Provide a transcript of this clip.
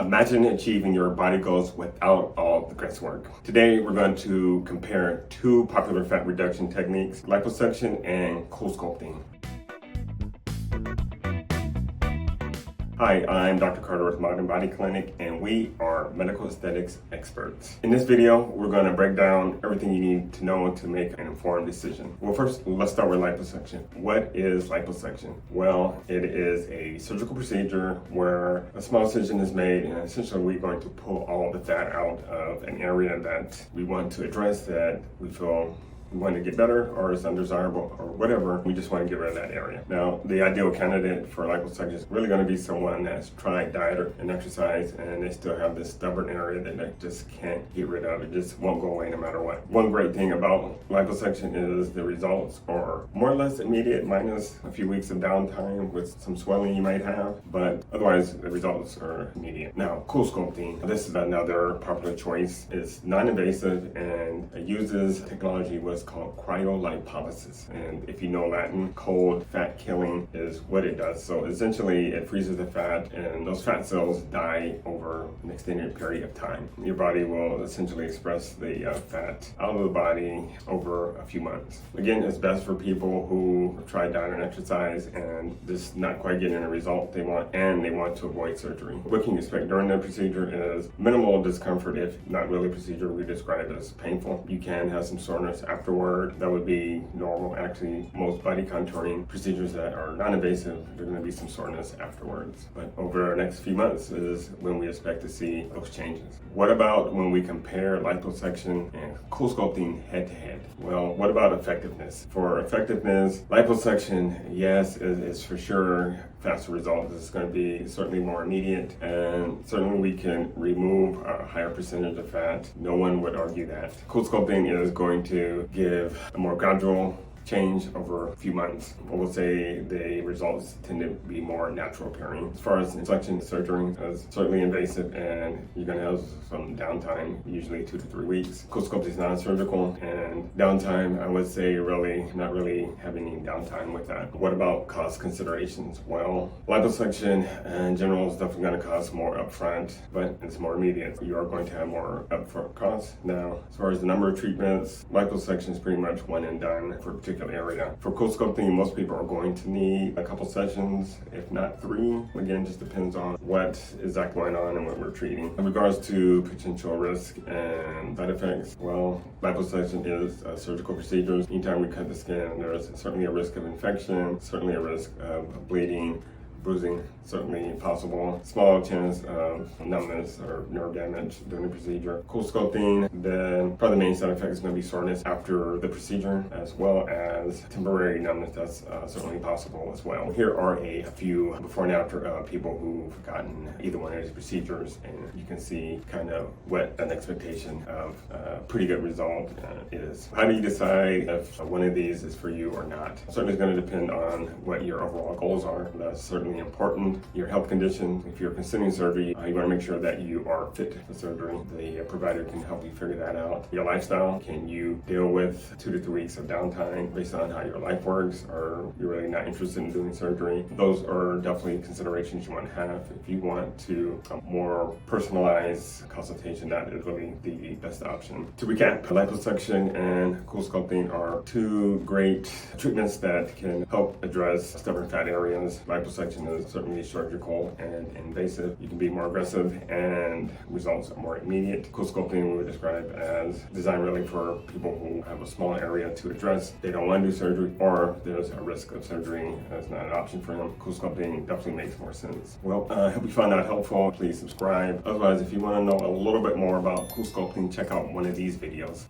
Imagine achieving your body goals without all the guesswork. Today, we're going to compare two popular fat reduction techniques, liposuction and CoolSculpting. Hi, I'm Dr. Carter with Modern Body Clinic, and we are medical aesthetics experts. In this video, we're going to break down everything you need to know to make an informed decision. Well, first, let's start with liposuction. What is liposuction? Well, it is a surgical procedure where a small incision is made, and essentially we're going to pull all the fat out of an area that we want to address, that we feel we want to get better or is undesirable or whatever. We just want to get rid of that area. Now, the ideal candidate for liposuction is really going to be someone that's tried diet and exercise and they still have this stubborn area that they just can't get rid of. It just won't go away no matter what. One great thing about liposuction is the results are more or less immediate, minus a few weeks of downtime with some swelling you might have, but otherwise the results are immediate. Now, CoolSculpting, this is another popular choice. It's non-invasive and it uses technology what's called cryolipolysis, and if you know Latin, cold fat killing is what it does. So essentially it freezes the fat and those fat cells die over an extended period of time. Your body will essentially express the fat out of the body over a few months. Again, it's best for people who try diet and exercise and just not quite getting the result they want, and they want to avoid surgery. What can you expect during the procedure is minimal discomfort, if not really procedure we describe as painful. You can have some soreness afterward. That would be normal. Actually, most body contouring procedures that are non-invasive, there's going to be some soreness afterwards. But over the next few months is when we expect to see those changes. What about when we compare liposuction and CoolSculpting head to head? Well, what about effectiveness? For effectiveness, liposuction, yes, is for sure faster results. It's going to be certainly more immediate, and certainly we can remove a higher percentage of fat. No one would argue that. CoolSculpting is going to give a more gradual change over a few months. I will say the results tend to be more natural appearing. As far as liposuction surgery, is certainly invasive and you're going to have some downtime, usually 2 to 3 weeks. CoolSculpting is non-surgical, and downtime, I would say not really having any downtime with that. What about cost considerations? Well, liposuction in general is definitely going to cost more upfront, but it's more immediate. You are going to have more upfront costs. Now, as far as the number of treatments, liposuction is pretty much one and done for a particular area. For CoolSculpting, most people are going to need a couple sessions, if not 3. Again, just depends on what is exactly going on and what we're treating. In regards to potential risk and side effects, well, liposuction is a surgical procedure. Anytime we cut the skin, there's certainly a risk of infection, certainly a risk of bleeding, bruising, certainly possible. Small chance of numbness or nerve damage during the procedure. CoolSculpting, then probably the main side effect is going to be soreness after the procedure, as well as temporary numbness. That's certainly possible as well. Here are a few before and after people who've gotten either one of these procedures, and you can see kind of what an expectation of a pretty good result is. How do you decide if one of these is for you or not? Certainly it's going to depend on what your overall goals are. That's certainly important. Your health condition, if you're considering surgery, you want to make sure that you are fit for surgery. The provider can help you figure that out. Your lifestyle, can you deal with 2 to 3 weeks of downtime based on how your life works, or you're really not interested in doing surgery? Those are definitely considerations you want to have. If you want to a more personalized consultation, that is really the best option. To recap, liposuction and CoolSculpting are two great treatments that can help address stubborn fat areas. Liposuction is certainly surgical and invasive. You can be more aggressive and results are more immediate. CoolSculpting we would describe as designed really for people who have a small area to address. They don't want to do surgery, or there's a risk of surgery. That's not an option for them. CoolSculpting definitely makes more sense. Well, I hope you found that helpful. Please subscribe. Otherwise, if you want to know a little bit more about CoolSculpting, check out one of these videos.